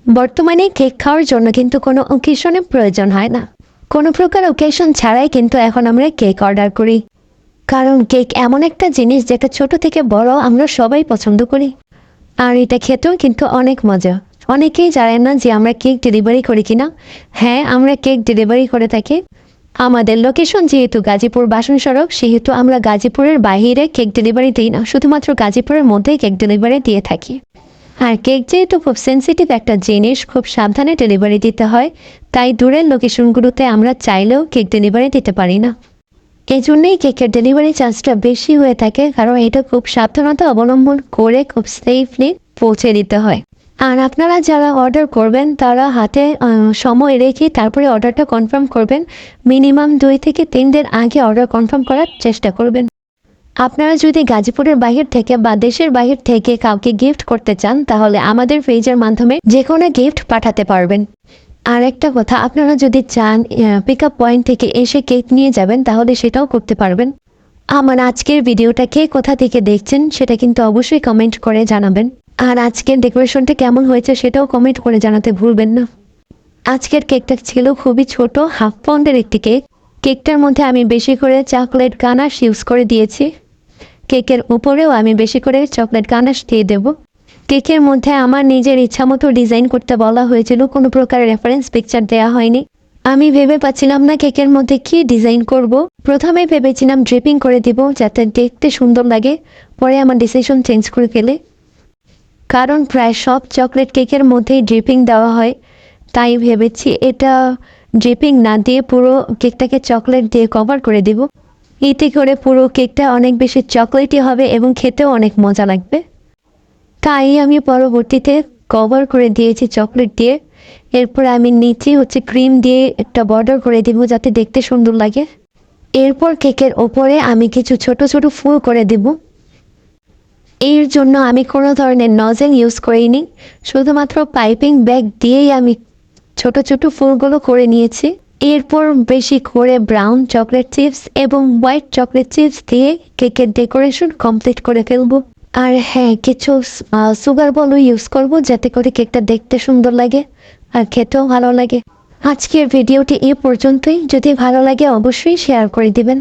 বর্তমানে কেক খাওয়ার জন্য কিন্তু কোনো ওকেশনের প্রয়োজন হয় না। কোনো প্রকার ওকেশন ছাড়াই কিন্তু এখন আমরা কেক অর্ডার করি, কারণ কেক এমন একটা জিনিস যেটা ছোট থেকে বড় আমরা সবাই পছন্দ করি। আর এটা খেতেও কিন্তু অনেক মজা। অনেকেই জানেন না যে আমরা কেক ডেলিভারি করি কিনা। হ্যাঁ, আমরা কেক ডেলিভারি করে থাকি। আমাদের লোকেশন যেহেতু গাজীপুর বাসন সড়ক, সেহেতু আমরা গাজীপুরের বাইরে কেক ডেলিভারি দিই না, শুধুমাত্র গাজীপুরের মধ্যেই কেক ডেলিভারি দিয়ে থাকি। আর কেক যেহেতু খুব সেন্সিটিভ একটা জিনিস, খুব সাবধানে ডেলিভারি দিতে হয়, তাই দূরের লোকেশনগুলোতে আমরা চাইলেও কেক ডেলিভারি দিতে পারি না। এই জন্যই কেকের ডেলিভারি চার্জটা বেশি হয়ে থাকে, কারণ এটা খুব সাবধানতা অবলম্বন করে খুব সেফলি পৌঁছে দিতে হয়। আর আপনারা যারা অর্ডার করবেন তারা হাতে সময় রেখে তারপরে অর্ডারটা কনফার্ম করবেন। মিনিমাম 2 থেকে 3 দিন আগে অর্ডার কনফার্ম করার চেষ্টা করবেন। আপনারা যদি গাজীপুরের বাহির থেকে বা দেশের বাহির থেকে কাউকে গিফট করতে চান, তাহলে আমাদের পেজের মাধ্যমে যে কোনো গিফট পাঠাতে পারবেন। আর একটা কথা, আপনারা যদি চান পিক আপ পয়েন্ট থেকে এসে কেক নিয়ে যাবেন, তাহলে সেটাও করতে পারবেন। আমার আজকের ভিডিওটা কে কোথা থেকে দেখছেন সেটা কিন্তু অবশ্যই কমেন্ট করে জানাবেন। আর আজকের ডেকোরেশনটা কেমন হয়েছে সেটাও কমেন্ট করে জানাতে ভুলবেন না। আজকের কেকটা ছিল খুবই ছোট, হাফ পাউন্ডের একটি কেক। কেকটার মধ্যে আমি বেশি করে চকলেট গানাশ ইউজ করে দিয়েছি। কেকের উপরেও আমি বেশি করে চকলেট গানাশ দিয়ে দেব। কেকের মধ্যে আমার নিজের ইচ্ছা মতো ডিজাইন করতে বলা হয়েছিল, কোনো প্রকার রেফারেন্স পিকচার দেওয়া হয়নি। আমি ভেবে পাচ্ছিলাম না কেকের মধ্যে কি ডিজাইন করব। প্রথমে ভেবেছিলাম ড্রিপিং করে দিব যাতে দেখতে সুন্দর লাগে, পরে আমার ডিসিশন চেঞ্জ করে ফেলে, কারণ প্রায় সব চকলেট কেকের মধ্যেই ড্রিপিং দেওয়া হয়। তাই ভেবেছি এটা ড্রিপিং না দিয়ে পুরো কেকটাকে চকলেট দিয়ে কভার করে দিব। এতে করে পুরো কেকটা অনেক বেশি চকলেটই হবে এবং খেতেও অনেক মজা লাগবে। তাই আমি পরবর্তীতে কভার করে দিয়েছি চকলেট দিয়ে। এরপর আমি নিচে ক্রিম দিয়ে একটা বর্ডার করে দিব যাতে দেখতে সুন্দর লাগে। এরপর কেকের ওপরে আমি কিছু ছোট ছোট ফুল করে দেব। এর জন্য আমি কোনো ধরনের নজেল ইউজ করিনি, শুধুমাত্র পাইপিং ব্যাগ দিয়েই আমি ছোট ছোট ফুলগুলো করে নিয়েছি। এরপর বেশি করে ব্রাউন চকলেট চিপস এবং হোয়াইট চকলেট চিপস দিয়ে কেকের ডেকোরেশন কমপ্লিট করে ফেলবো। আর হ্যাঁ, কিছু সুগার বলও ইউজ করব যাতে করে কেকটা দেখতে সুন্দর লাগে আর খেতেও ভালো লাগে। আজকের ভিডিওটি এ পর্যন্তই। যদি ভালো লাগে অবশ্যই শেয়ার করে দিবেন।